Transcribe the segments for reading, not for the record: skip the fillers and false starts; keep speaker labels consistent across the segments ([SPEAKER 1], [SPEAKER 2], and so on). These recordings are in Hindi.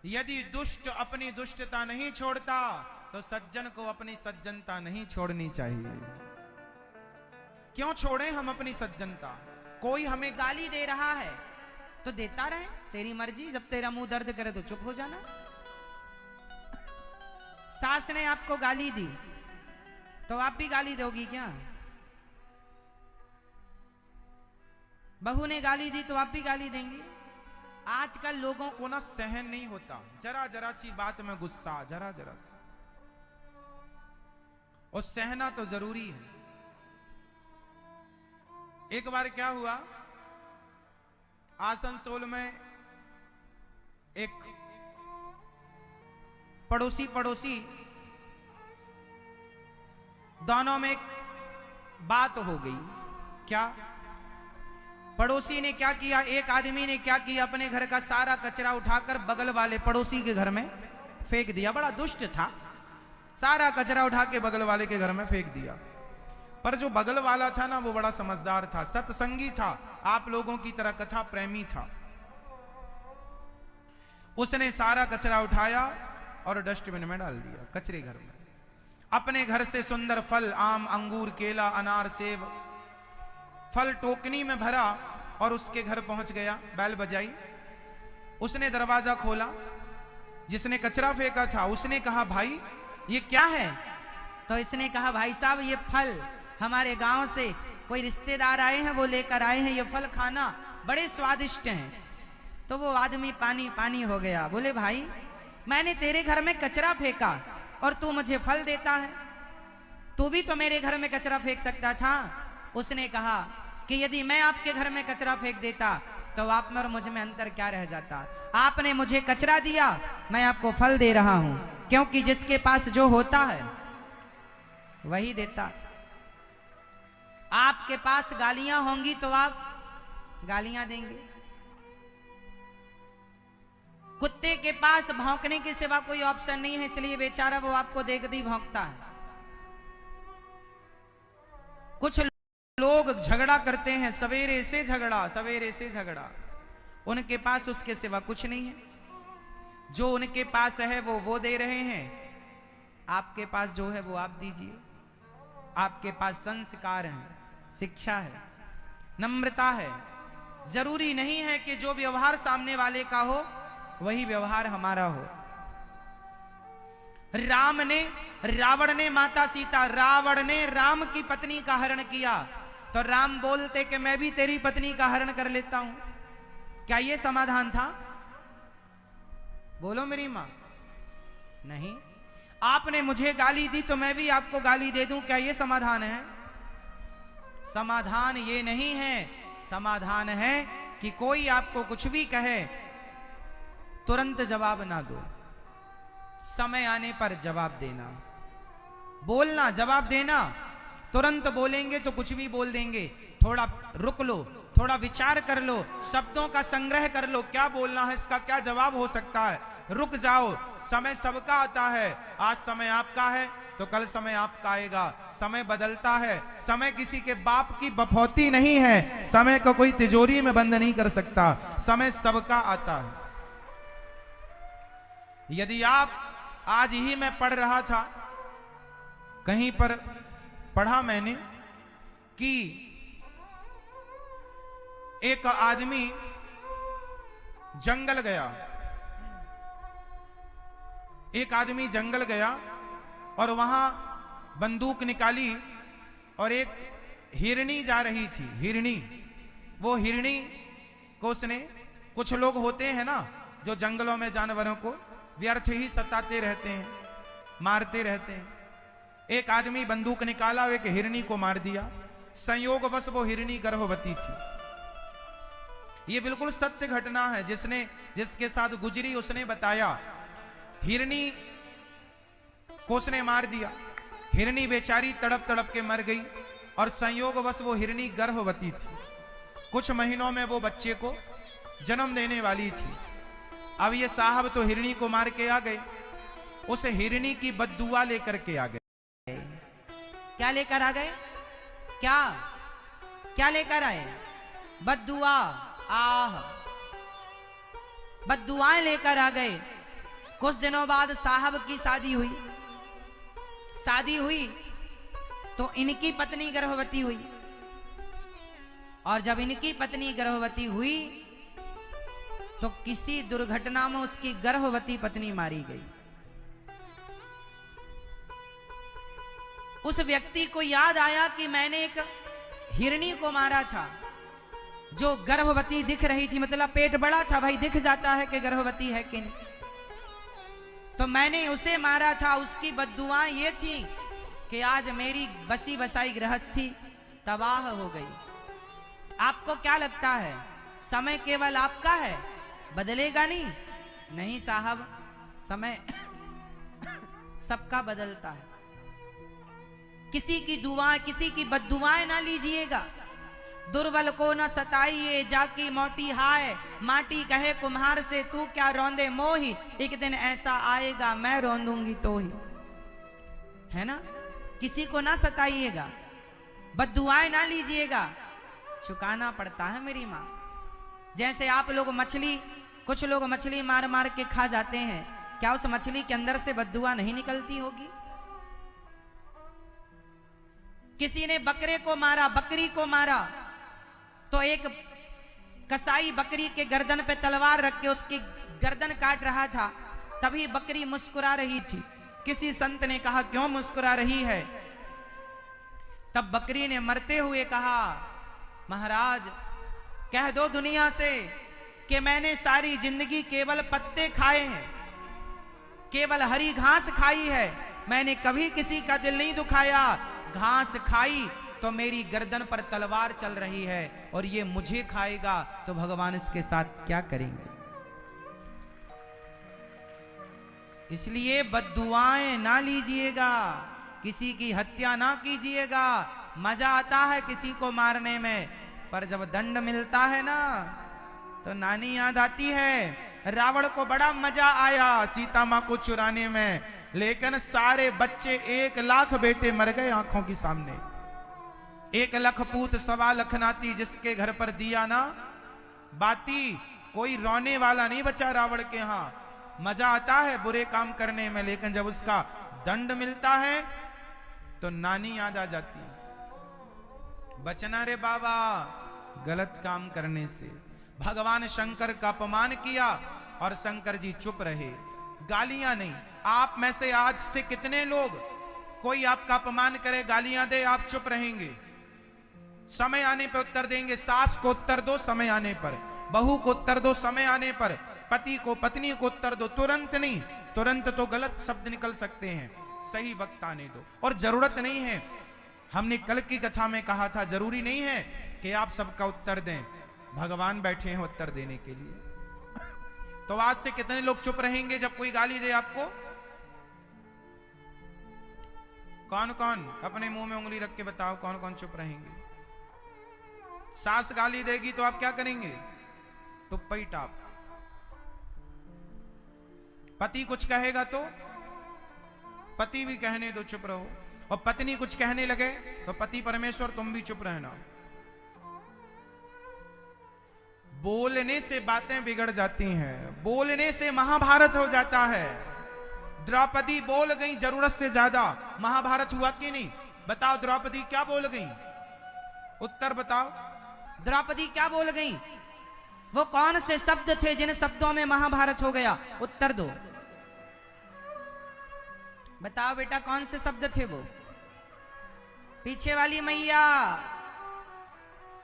[SPEAKER 1] यदि दुष्ट अपनी दुष्टता नहीं छोड़ता तो सज्जन को अपनी सज्जनता नहीं छोड़नी चाहिए। क्यों छोड़ें हम अपनी सज्जनता? कोई हमें
[SPEAKER 2] गाली दे रहा है तो देता रहे, तेरी मर्जी। जब तेरा मुंह दर्द करे तो चुप हो जाना। सास ने आपको गाली दी तो आप भी गाली दोगी क्या? बहू ने गाली दी तो आप भी गाली देंगी? आजकल लोगों
[SPEAKER 1] को ना सहन नहीं होता, जरा जरा सी बात में गुस्सा, जरा जरा सी, और सहना तो जरूरी है। एक बार क्या हुआ, आसनसोल में एक पड़ोसी दोनों में एक बात हो गई। क्या? पड़ोसी ने क्या किया, एक आदमी ने क्या किया, अपने घर का सारा कचरा उठाकर बगल वाले पड़ोसी के घर में फेंक दिया। बड़ा दुष्ट था, सारा कचरा उठा के बगल वाले के घर में फेंक दिया। पर जो बगल वाला था ना, वो बड़ा समझदार था, सत्संगी था, आप लोगों की तरह कथा प्रेमी था। उसने सारा कचरा उठाया और डस्टबिन में डाल दिया, कचरे घर में। अपने घर से सुंदर फल, आम, अंगूर, केला, अनार, सेब, फल टोकनी में भरा और उसके घर पहुंच गया। बैल बजाई, उसने दरवाजा खोला। जिसने कचरा फेंका था उसने कहा, भाई ये क्या है?
[SPEAKER 2] तो इसने कहा, भाई साहब ये फल हमारे गांव से कोई रिश्तेदार आए हैं, वो लेकर आए हैं, ये फल खाना बड़े स्वादिष्ट हैं। तो वो आदमी पानी पानी हो गया। बोले, भाई मैंने तेरे घर में कचरा फेंका और तू मुझे फल देता है, तू भी तो मेरे घर में कचरा फेंक सकता था। उसने कहा कि यदि मैं आपके घर में कचरा फेंक देता तो आप में और मुझ में अंतर क्या रह जाता? आपने मुझे कचरा दिया, मैं आपको फल दे रहा हूं, क्योंकि जिसके पास जो होता है वही देता। आपके पास गालियां होंगी तो आप गालियां देंगे। कुत्ते के पास भौंकने के सिवा कोई ऑप्शन नहीं है, इसलिए बेचारा वो आपको देखते ही भौंकता है। कुछ लोग झगड़ा करते हैं, सवेरे से झगड़ा, उनके पास उसके सिवा कुछ नहीं है। जो उनके पास है वो दे रहे हैं, आपके पास जो है वो आप दीजिए। आपके पास संस्कार है, शिक्षा है, नम्रता है। जरूरी नहीं है कि जो व्यवहार सामने वाले का हो वही व्यवहार हमारा हो। रावण ने माता सीता, रावण ने राम की पत्नी का हरण किया तो राम बोलते कि मैं भी तेरी पत्नी का हरण कर लेता हूं। क्या ये समाधान था? बोलो मेरी मां। नहीं। आपने मुझे गाली दी तो मैं भी आपको गाली दे दूं, क्या ये समाधान है? समाधान ये नहीं है। समाधान है कि कोई आपको कुछ भी कहे तुरंत जवाब ना दो, समय आने पर जवाब देना। बोलना, जवाब देना। तुरंत बोलेंगे तो कुछ भी बोल देंगे। थोड़ा रुक लो, थोड़ा विचार कर लो, शब्दों का संग्रह कर लो, क्या बोलना है, इसका क्या जवाब हो सकता है। रुक जाओ, समय सबका आता है। आज समय आपका है तो कल समय आपका आएगा। समय बदलता है, समय किसी के बाप की बफौती नहीं है, समय को कोई तिजोरी में बंद नहीं कर सकता, समय सबका आता है। यदि आप, आज ही मैं पढ़ रहा था, कहीं पर पढ़ा मैंने कि एक आदमी जंगल गया, एक आदमी जंगल गया और वहां बंदूक निकाली और एक हिरनी जा रही थी। हिरनी, वो हिरनी को उसने, कुछ लोग होते हैं ना जो जंगलों में जानवरों को व्यर्थ ही सताते रहते हैं, मारते रहते हैं। एक आदमी बंदूक निकाला, एक हिरनी को मार दिया। संयोगवश वो हिरनी गर्भवती थी। ये बिल्कुल सत्य घटना है, जिसके साथ गुजरी उसने बताया। हिरनी को उसने मार दिया, हिरनी बेचारी तड़प तड़प के मर गई और संयोगवश वो हिरनी गर्भवती थी। कुछ महीनों में वो बच्चे को जन्म देने वाली थी। अब ये साहब तो हिरनी को मार के आ गए, उस हिरनी की बद्दुआ लेकर के आ गए। क्या लेकर आ गए? क्या लेकर आए? बद्दुआ। आह, बद्दुआएं लेकर आ गए।
[SPEAKER 1] कुछ दिनों बाद साहब की शादी हुई। शादी हुई तो इनकी पत्नी गर्भवती हुई, और जब इनकी पत्नी गर्भवती हुई तो किसी दुर्घटना में उसकी गर्भवती पत्नी मारी गई। उस व्यक्ति को याद आया कि मैंने एक हिरणी को मारा था जो गर्भवती दिख रही थी, मतलब पेट बड़ा था भाई, दिख जाता है कि गर्भवती है कि नहीं। तो मैंने उसे मारा था। उसकी बद्दुआएं ये थी कि आज मेरी बसी बसाई गृहस्थी तबाह हो गई। आपको क्या लगता है समय केवल आपका है, बदलेगा नहीं? नहीं साहब, समय सबका बदलता है। किसी की दुआएं, किसी की बद्दुआएं ना लीजिएगा। दुर्बल को न सताइए, जाकी मोटी हाय, माटी कहे कुम्हार से तू क्या रौंदे मोही, एक दिन ऐसा आएगा मैं रौंदूंगी तो ही। है ना? किसी को ना सताइएगा, बद्दुआएं ना लीजिएगा, चुकाना पड़ता है मेरी माँ। जैसे आप लोग मछली, कुछ लोग मछली मार मार के खा जाते हैं, क्या उस मछली के अंदर से बद्दुआ नहीं निकलती होगी? किसी ने बकरे को मारा, बकरी को मारा, तो एक कसाई बकरी के गर्दन पे तलवार रख के उसकी गर्दन काट रहा था। तभी बकरी मुस्कुरा रही थी। किसी संत ने कहा क्यों मुस्कुरा रही है? तब बकरी ने मरते हुए कहा, महाराज कह दो दुनिया से कि मैंने सारी जिंदगी केवल पत्ते खाए हैं, केवल हरी घास खाई है, मैंने कभी किसी का दिल नहीं दुखाया। घास खाई तो मेरी गर्दन पर तलवार चल रही है और ये मुझे खाएगा तो भगवान इसके साथ क्या करेंगे? इसलिए बद्दुआएं ना लीजिएगा, किसी की हत्या ना कीजिएगा। मजा आता है किसी को मारने में, पर जब दंड मिलता है ना तो नानी याद आती है। रावण को बड़ा मजा आया सीता मां को चुराने में, लेकिन सारे बच्चे 1 लाख बेटे मर गए आंखों के सामने। 1 लाख पूत 1.25 लाख नाती, जिसके घर पर दिया ना बाती, कोई रोने वाला नहीं बचा रावण के यहां। मजा आता है बुरे काम करने में, लेकिन जब उसका दंड मिलता है तो नानी याद आ जाती है। बचना रे बाबा गलत काम करने से। भगवान शंकर का अपमान किया और शंकर जी चुप रहे, गालियां नहीं। आप में से आज से कितने लोग, कोई आपका अपमान करे, गालियां दे, आप चुप रहेंगे? समय आने पर उत्तर देंगे। सास को उत्तर दो समय आने पर, बहू को उत्तर दो समय आने पर, पति को पत्नी को उत्तर दो, तुरंत नहीं। तुरंत तो गलत शब्द निकल सकते हैं, सही वक्त आने दो। और जरूरत नहीं है, हमने कल की कथा में कहा था, जरूरी नहीं है कि आप सबका उत्तर दें, भगवान बैठे हैं उत्तर देने के लिए। तो आज से कितने लोग चुप रहेंगे जब कोई गाली दे आपको? कौन कौन अपने मुंह में उंगली रख के बताओ, कौन कौन चुप रहेंगे? सास गाली देगी तो आप क्या करेंगे? टुप्पी टाप। पति कुछ कहेगा तो पति भी कहने दो, चुप रहो। और पत्नी कुछ कहने लगे तो पति परमेश्वर तुम भी चुप रहना। बोलने से बातें बिगड़ जाती हैं, बोलने से महाभारत हो जाता है। द्रौपदी बोल गई जरूरत से ज्यादा, महाभारत हुआ कि नहीं? बताओ द्रौपदी क्या बोल गई? उत्तर बताओ। द्रौपदी क्या बोल गई? वो कौन से शब्द थे जिन शब्दों में महाभारत हो गया? उत्तर दो। बताओ बेटा, कौन से शब्द थे वो? पीछे वाली मैया,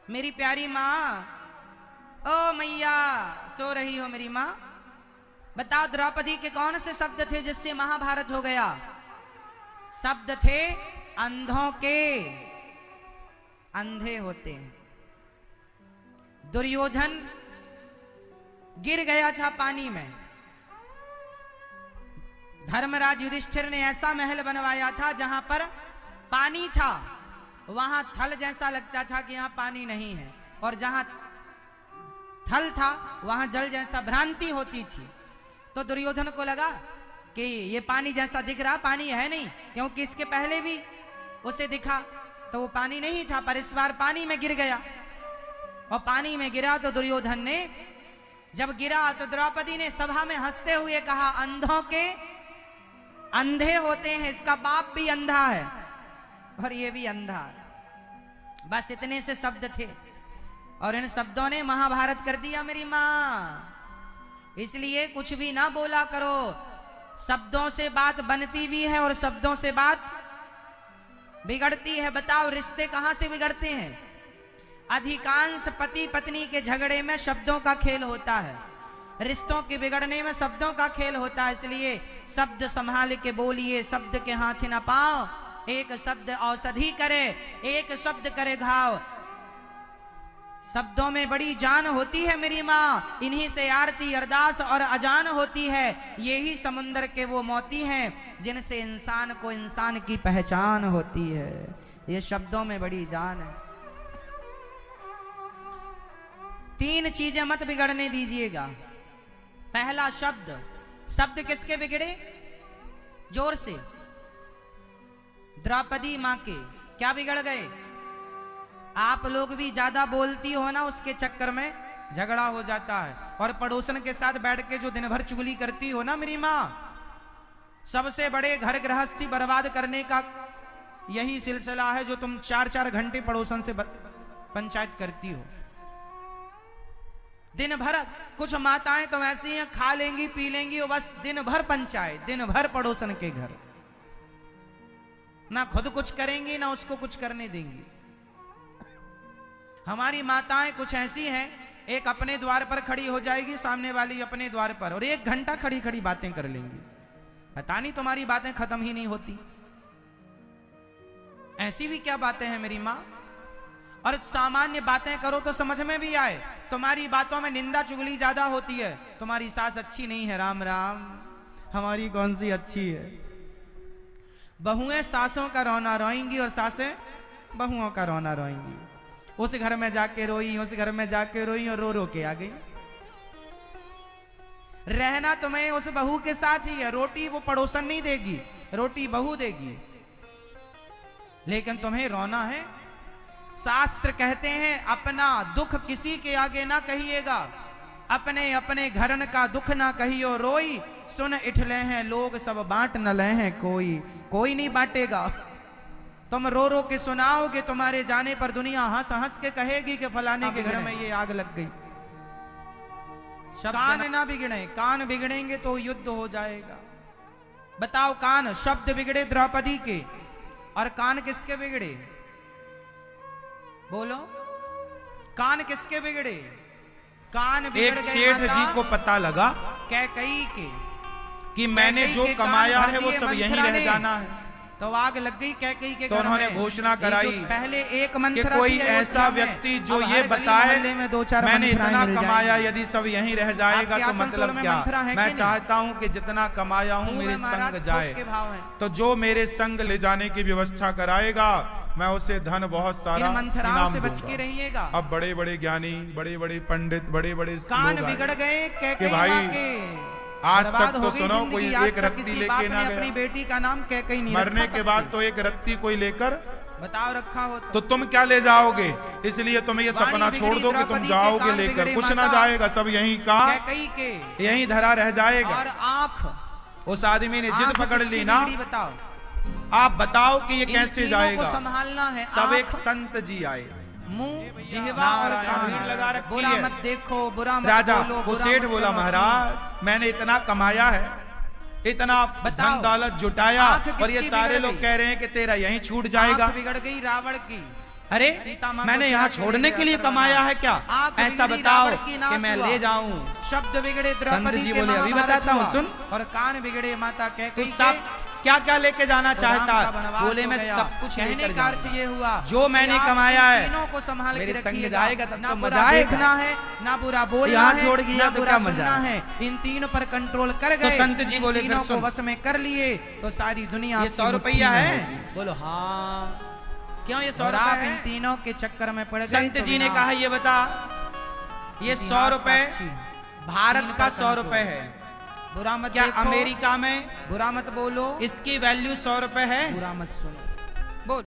[SPEAKER 1] मेरी प्यारी माँ, ओ मैया सो रही हो मेरी माँ, बताओ द्रौपदी के कौन से शब्द थे जिससे महाभारत हो गया? शब्द थे अंधों के, अंधे होते हैं। दुर्योधन गिर गया था पानी में, धर्मराज युधिष्ठिर ने ऐसा महल बनवाया था जहां पर पानी था, वहां थल जैसा लगता था कि यहां पानी नहीं है, और जहां थल था वहां जल जैसा भ्रांति होती थी। तो दुर्योधन को लगा कि ये पानी जैसा दिख रहा पानी है नहीं, क्योंकि इसके पहले भी उसे दिखा तो वो पानी नहीं था, पर इस बार पानी में गिर गया। और पानी में गिरा तो दुर्योधन ने जब गिरा तो द्रौपदी ने सभा में हंसते हुए कहा, अंधों के अंधे होते हैं, इसका बाप भी अंधा है और ये भी अंधा। बस इतने से शब्द थे और इन शब्दों ने महाभारत कर दिया मेरी मां। इसलिए कुछ भी ना बोला करो, शब्दों से बात बनती भी है और शब्दों से बात बिगड़ती है। बताओ रिश्ते कहां से बिगड़ते हैं? अधिकांश पति पत्नी के झगड़े में शब्दों का खेल होता है, रिश्तों के बिगड़ने में शब्दों का खेल होता है। इसलिए शब्द संभाल के बोलिए, शब्द के हाथ न पाओ। एक शब्द औषधि करे, एक शब्द करे घाव। शब्दों में बड़ी जान होती है मेरी माँ, इन्हीं से आरती अरदास और अजान होती है। यही समुंदर के वो मोती हैं जिनसे इंसान को इंसान की पहचान होती है। ये शब्दों में बड़ी जान है। 3 चीजें मत बिगड़ने दीजिएगा। पहला शब्द, शब्द किसके बिगड़े? जोर से। द्रौपदी मां के क्या बिगड़ गए? आप लोग भी ज्यादा बोलती हो ना, उसके चक्कर में झगड़ा हो जाता है। और पड़ोसन के साथ बैठ के जो दिन भर चुगली करती हो ना मेरी मां, सबसे बड़े घर गृहस्थी बर्बाद करने का यही सिलसिला है जो तुम 4-4 घंटे पड़ोसन से पंचायत करती हो। दिन भर कुछ माताएं तो ऐसी हैं, खा लेंगी पी लेंगी और बस दिन भर पंचायत, दिन भर पड़ोसन के घर, ना खुद कुछ करेंगी ना उसको कुछ करने देंगी। हमारी माताएं कुछ ऐसी हैं, एक अपने द्वार पर खड़ी हो जाएगी, सामने वाली अपने द्वार पर, और 1 घंटा खड़ी खड़ी बातें कर लेंगी। पता नहीं तुम्हारी बातें खत्म ही नहीं होती। ऐसी भी क्या बातें हैं मेरी मां? और सामान्य बातें करो तो समझ में भी आए। तुम्हारी बातों में निंदा चुगली ज्यादा होती है। तुम्हारी सास अच्छी नहीं है, राम राम, हमारी कौन सी अच्छी है। बहुएं सासों का रोना रोएंगी और सासें बहुओं का रोना रोएंगी। उस घर में जाके रोई, उस घर में जाके रोई और रो रो के आ गई। रहना तुम्हें उस बहू के साथ ही है। रोटी वो पड़ोसन नहीं देगी, रोटी बहू देगी, लेकिन तुम्हें रोना है। शास्त्र कहते हैं अपना दुख किसी के आगे ना कहिएगा, अपने अपने घरन का दुख ना कहियो रोई। सुन इठले हैं लोग सब बांट न ले हैं कोई, कोई नहीं बांटेगा। तुम रो रो के सुनाओगे, तुम्हारे जाने पर दुनिया हंस हंस के कहेगी कि फलाने के घर में ये आग लग गई। कान ना बिगड़े, कान बिगड़ेंगे तो युद्ध हो जाएगा। बताओ, कान, शब्द बिगड़े द्रौपदी के, और कान किसके बिगड़े? बोलो, कान किसके बिगड़े? कान बिगड़
[SPEAKER 2] एक
[SPEAKER 1] गए
[SPEAKER 2] सेठ
[SPEAKER 1] माता
[SPEAKER 2] जी को पता लगा
[SPEAKER 1] कैकई के
[SPEAKER 2] कि मैंने जो कमाया है वो सब यहीं रह जाना है,
[SPEAKER 1] तो आग लग गई कैकई के।
[SPEAKER 2] तो उन्होंने घोषणा कराई
[SPEAKER 1] पहले एक
[SPEAKER 2] कि
[SPEAKER 1] मंत्र
[SPEAKER 2] कोई ऐसा व्यक्ति जो ये बताए मैंने इतना कमाया, यदि सब यहीं रह जाएगा तो मतलब क्या? मैं चाहता हूं कि जितना कमाया हूं मेरे संग जाए, तो जो मेरे संग ले जाने की व्यवस्था कराएगा मैं उसे धन बहुत सारा इनाम
[SPEAKER 1] से बच के
[SPEAKER 2] दूंगा।
[SPEAKER 1] रहिएगा।
[SPEAKER 2] अब बड़े बड़े ज्ञानी, बड़े बड़े पंडित, बड़े बड़े
[SPEAKER 1] कान
[SPEAKER 2] लोग
[SPEAKER 1] बिगड़ गए
[SPEAKER 2] कि भाई आज तक तो सुनो कोई एक रत्ती लेके ना
[SPEAKER 1] अपनी
[SPEAKER 2] गया,
[SPEAKER 1] बेटी का नाम कैकई नहीं
[SPEAKER 2] मरने
[SPEAKER 1] रखा
[SPEAKER 2] के बाद तो एक रत्ती कोई लेकर
[SPEAKER 1] बताओ रखा हो
[SPEAKER 2] तो तुम क्या ले जाओगे? इसलिए तुम्हें ये सपना छोड़ दो कि तुम जाओगे लेकर, कुछ ना जाएगा, सब यहीं का
[SPEAKER 1] कैकई के
[SPEAKER 2] यहीं धरा रह जाएगा।
[SPEAKER 1] और आंख,
[SPEAKER 2] उस आदमी ने जिद पकड़ ली ना,
[SPEAKER 1] बताओ
[SPEAKER 2] आप बताओ कि ये कैसे जाएगा।
[SPEAKER 1] संभालना है।
[SPEAKER 2] तब एक संत जी आए,
[SPEAKER 1] मुंह, जिह्वा और कान
[SPEAKER 2] लगा रखी
[SPEAKER 1] बुरा
[SPEAKER 2] है।
[SPEAKER 1] मत देखो, बुरा मत
[SPEAKER 2] राजा
[SPEAKER 1] बोलो,
[SPEAKER 2] वो
[SPEAKER 1] बुरा
[SPEAKER 2] सेठ
[SPEAKER 1] मत
[SPEAKER 2] बोला,
[SPEAKER 1] सुनो।
[SPEAKER 2] महाराज मैंने इतना कमाया है, इतना धन दौलत जुटाया, और ये सारे लोग कह रहे हैं कि तेरा यहीं छूट जाएगा।
[SPEAKER 1] आंख बिगड़ गई रावण की।
[SPEAKER 2] अरे
[SPEAKER 1] सीता माँ
[SPEAKER 2] मैंने
[SPEAKER 1] को
[SPEAKER 2] यहाँ
[SPEAKER 1] चिरा
[SPEAKER 2] छोड़ने के लिए कमाया है क्या?
[SPEAKER 1] आंख
[SPEAKER 2] ऐसा
[SPEAKER 1] बिगड़ी
[SPEAKER 2] बताओ
[SPEAKER 1] रावण की नाश
[SPEAKER 2] कि मैं
[SPEAKER 1] हुआ।
[SPEAKER 2] ले जाऊं।
[SPEAKER 1] शब्द बिगड़े
[SPEAKER 2] संत
[SPEAKER 1] द्रौपदी
[SPEAKER 2] जी
[SPEAKER 1] के
[SPEAKER 2] बोले, अभी
[SPEAKER 1] महाभारत
[SPEAKER 2] बताता हूँ,
[SPEAKER 1] हुआ।
[SPEAKER 2] सुन।
[SPEAKER 1] और कान बिगड़े माता
[SPEAKER 2] तो
[SPEAKER 1] कैकई
[SPEAKER 2] सब क्या क्या लेके जाना चाहता? बोले मैं
[SPEAKER 1] गया।
[SPEAKER 2] सब कुछ
[SPEAKER 1] कहने
[SPEAKER 2] लेकर
[SPEAKER 1] का अर्थ
[SPEAKER 2] जाऊंगा।
[SPEAKER 1] ये हुआ
[SPEAKER 2] जो मैंने
[SPEAKER 1] कि आप
[SPEAKER 2] कमाया
[SPEAKER 1] इन
[SPEAKER 2] है
[SPEAKER 1] तीनों को संभाल के
[SPEAKER 2] मेरे संग
[SPEAKER 1] रखिएगा।
[SPEAKER 2] जाएगा तब
[SPEAKER 1] ना
[SPEAKER 2] तो
[SPEAKER 1] बुरा
[SPEAKER 2] मजा आएगा।
[SPEAKER 1] देखना है, ना बुरा बोलना
[SPEAKER 2] यहाँ
[SPEAKER 1] है,
[SPEAKER 2] छोड़ दिया
[SPEAKER 1] ना
[SPEAKER 2] तो
[SPEAKER 1] बुरा
[SPEAKER 2] क्या मजा
[SPEAKER 1] सुनना
[SPEAKER 2] है?
[SPEAKER 1] है। इन तीनों पर कंट्रोल कर गए,
[SPEAKER 2] तो संत जी बोले,
[SPEAKER 1] इन तीनों
[SPEAKER 2] फिर
[SPEAKER 1] को
[SPEAKER 2] सुन।
[SPEAKER 1] वश में कर लिए तो सारी दुनिया
[SPEAKER 2] ये
[SPEAKER 1] आपकी
[SPEAKER 2] 100
[SPEAKER 1] मुट्ठी
[SPEAKER 2] रुपया
[SPEAKER 1] में
[SPEAKER 2] है?
[SPEAKER 1] होगी।
[SPEAKER 2] बोलो हाँ। क्यों ये 100
[SPEAKER 1] और आप
[SPEAKER 2] रुपया
[SPEAKER 1] इन
[SPEAKER 2] है?
[SPEAKER 1] तीनों के चक्कर में पड़ गए।
[SPEAKER 2] संत
[SPEAKER 1] तो
[SPEAKER 2] जी ने
[SPEAKER 1] विनाश।
[SPEAKER 2] कहा, ये बता, ये 100 रुपए भारत का 100 रुपए है,
[SPEAKER 1] बुरा मत
[SPEAKER 2] क्या
[SPEAKER 1] देखो,
[SPEAKER 2] अमेरिका में
[SPEAKER 1] बुरा मत बोलो,
[SPEAKER 2] इसकी वैल्यू 100 रुपए है?
[SPEAKER 1] बुरा मत सुनो।